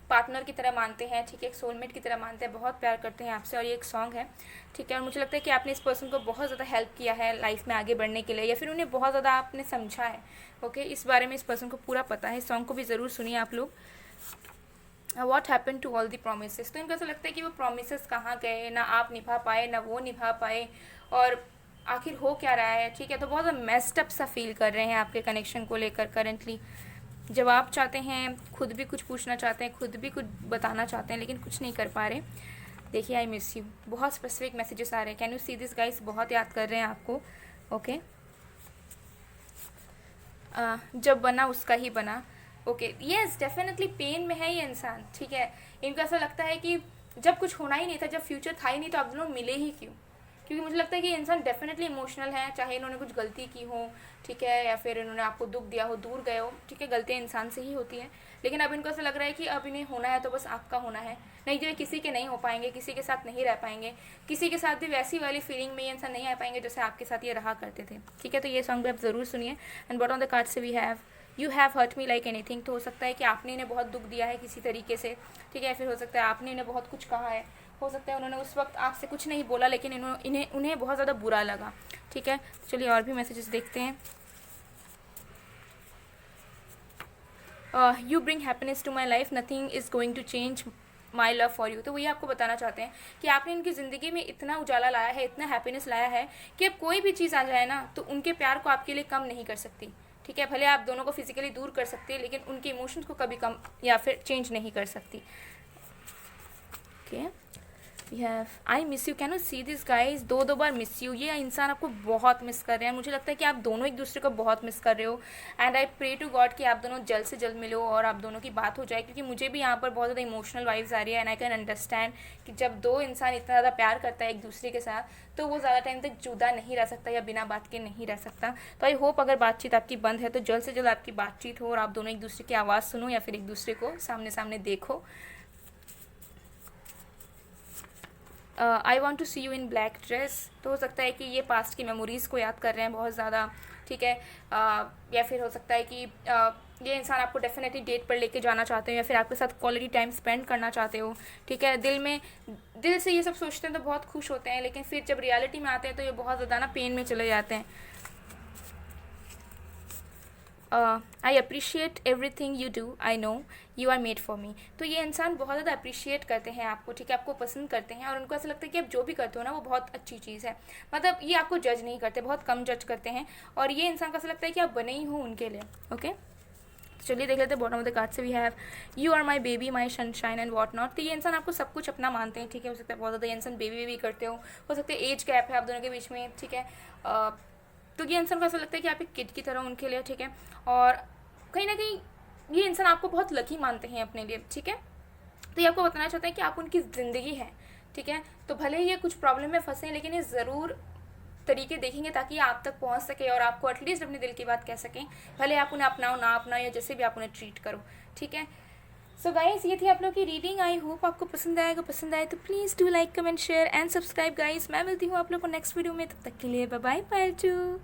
पार्टनर की तरह मानते हैं, ठीक है, एक सोलमेट की तरह मानते हैं, बहुत प्यार करते हैं आपसे। और ये एक सॉन्ग है, ठीक है, और मुझे लगता है कि आपने इस पर्सन को बहुत ज़्यादा हेल्प किया है लाइफ में आगे बढ़ने के लिए, या फिर उन्हें बहुत ज़्यादा आपने समझा है। ओके, इस बारे में इस पर्सन को पूरा पता है। सॉन्ग को भी ज़रूर सुनिए आप लोग। What happen to all the promises, तो इनको ऐसा लगता है कि वो प्रोमिसेस कहाँ गए, ना आप निभा पाए ना वो निभा पाए, और आखिर हो क्या रहा है, ठीक है। तो बहुत मेस्ड अप सा फील कर रहे हैं आपके कनेक्शन को लेकर करेंटली। जब आप चाहते हैं, खुद भी कुछ पूछना चाहते हैं, खुद भी कुछ बताना चाहते हैं, लेकिन कुछ नहीं कर पा रहे। देखिए, आई मिस यू, बहुत स्पेसिफिक मैसेजेस आ रहे हैं। Can you see this guys, बहुत याद कर रहे हैं आपको। ओके, जब बना उसका ही बना। ओके, यस, डेफिनेटली पेन में है ये इंसान, ठीक है। इनको ऐसा लगता है कि जब कुछ होना ही नहीं था, जब फ्यूचर था ही नहीं, तो आप दोनों मिले ही क्यों। क्योंकि मुझे लगता है कि ये इंसान डेफिनेटली इमोशनल है, चाहे इन्होंने कुछ गलती की हो, ठीक है, या फिर इन्होंने आपको दुख दिया हो, दूर गए हो, ठीक है, गलतियाँ इंसान से ही होती हैं। लेकिन अब इनको ऐसा लग रहा है कि अब इन्हें होना है तो बस आपका होना है, नहीं जो किसी के नहीं हो पाएंगे, किसी के साथ नहीं रह पाएंगे, किसी के साथ भी वैसी वाली फीलिंग में ये इंसान नहीं आ पाएंगे जैसे आपके साथ ये रहा करते थे, ठीक है। तो ये सॉन्ग भी आप ज़रूर सुनिए। And bottom of the card से we have you have hurt me like anything, तो हो सकता है कि आपने इन्हें बहुत दुख दिया है किसी तरीके से, ठीक है, फिर हो सकता है आपने इन्हें बहुत कुछ कहा है, हो सकता है उन्होंने उस वक्त आपसे कुछ नहीं बोला, लेकिन उन्हें बहुत ज़्यादा बुरा लगा, ठीक है। चलिए और भी मैसेजेस देखते हैं। You bring happiness to my life, nothing is going to change my love for you, तो वही आपको बताना चाहते हैं कि आपने इनकी ज़िंदगी में इतना उजाला लाया है, इतना हैप्पीनेस लाया है कि अब कोई भी चीज़ आ जाए ना, तो उनके प्यार को आपके लिए कम नहीं कर सकती, ठीक है। भले आप दोनों को फिजिकली दूर कर सकते हैं, लेकिन उनके इमोशंस को कभी कम या फिर चेंज नहीं कर सकती। Okay, we have I miss you, can you see this guys, दो बार मिस यू। ये इंसान आपको बहुत मिस कर रहे हैं, मुझे लगता है कि आप दोनों एक दूसरे को बहुत मिस कर रहे हो। And I pray to God कि आप दोनों जल्द से जल्द मिलो और आप दोनों की बात हो जाए, क्योंकि मुझे भी यहाँ पर बहुत ज़्यादा इमोशनल वाइब्स आ रही है। एंड आई कैन अंडरस्टैंड कि जब दो इंसान इतना ज़्यादा प्यार करता है एक दूसरे के साथ, तो वो ज़्यादा टाइम तक जुदा नहीं रह सकता या बिना बात के नहीं रह सकता। तो आई होप अगर बातचीत आपकी बंद है तो जल्द से जल्द आपकी बातचीत हो और आप दोनों एक दूसरे की आवाज़ सुनो या फिर एक दूसरे को सामने सामने देखो। I want to see you in black dress, तो हो सकता है कि ये पास्ट की मेमोरीज़ को याद कर रहे हैं बहुत ज़्यादा, ठीक है। या फिर हो सकता है कि ये इंसान आपको डेफिनेटली डेट पर लेके जाना चाहते हो या फिर आपके साथ क्वालिटी टाइम स्पेंड करना चाहते हो, ठीक है। दिल से ये सब सोचते हैं तो बहुत खुश होते हैं, लेकिन फिर जब रियलिटी में आते हैं तो ये बहुत ज़्यादा ना पेन में चले जाते हैं। I appreciate everything you do, I know you are made for me, तो ये इंसान बहुत ज़्यादा अप्रिशिएट करते हैं आपको, ठीक है, आपको पसंद करते हैं और उनको ऐसा लगता है कि आप जो भी करते हो ना वो बहुत अच्छी चीज़ है। मतलब ये आपको जज नहीं करते, बहुत कम जज करते हैं, और ये इंसान को ऐसा लगता है कि आप बने ही हो उनके लिए। ओके, चलिए देख लेते हैं बॉटम ऑफ द कार्ड से we have you are my baby my sunshine and what not, तो ये इंसान आपको सब कुछ अपना मानते हैं, ठीक है। हो सकता है बहुत ज़्यादा ये इंसान बेबी करते हो सकता है एज गैप है आप दोनों के बीच में, ठीक है। तो ये इंसान को ऐसा लगता है कि आप एक किड की तरह उनके लिए, ठीक है, और कहीं ना कहीं ये इंसान आपको बहुत लकी मानते हैं अपने लिए, ठीक है। तो ये आपको बताना चाहते हैं कि आप उनकी ज़िंदगी है, ठीक है। तो भले ही ये कुछ प्रॉब्लम में फंसे हैं, लेकिन ये ज़रूर तरीके देखेंगे ताकि आप तक पहुंच सके और आपको एटलीस्ट अपने दिल की बात कह सकें, भले आप उन्हें अपनाओ ना अपनाओ या जैसे भी आप उन्हें ट्रीट करो, ठीक है। सो गाइस, ये थी आप लोग की रीडिंग। आई होप आपको पसंद आएगा, पसंद आए तो please do like comment share and subscribe guys. मैं मिलती हूँ आप लोग को नेक्स्ट वीडियो में, तब तक के लिए बाय बाय, बाय टू।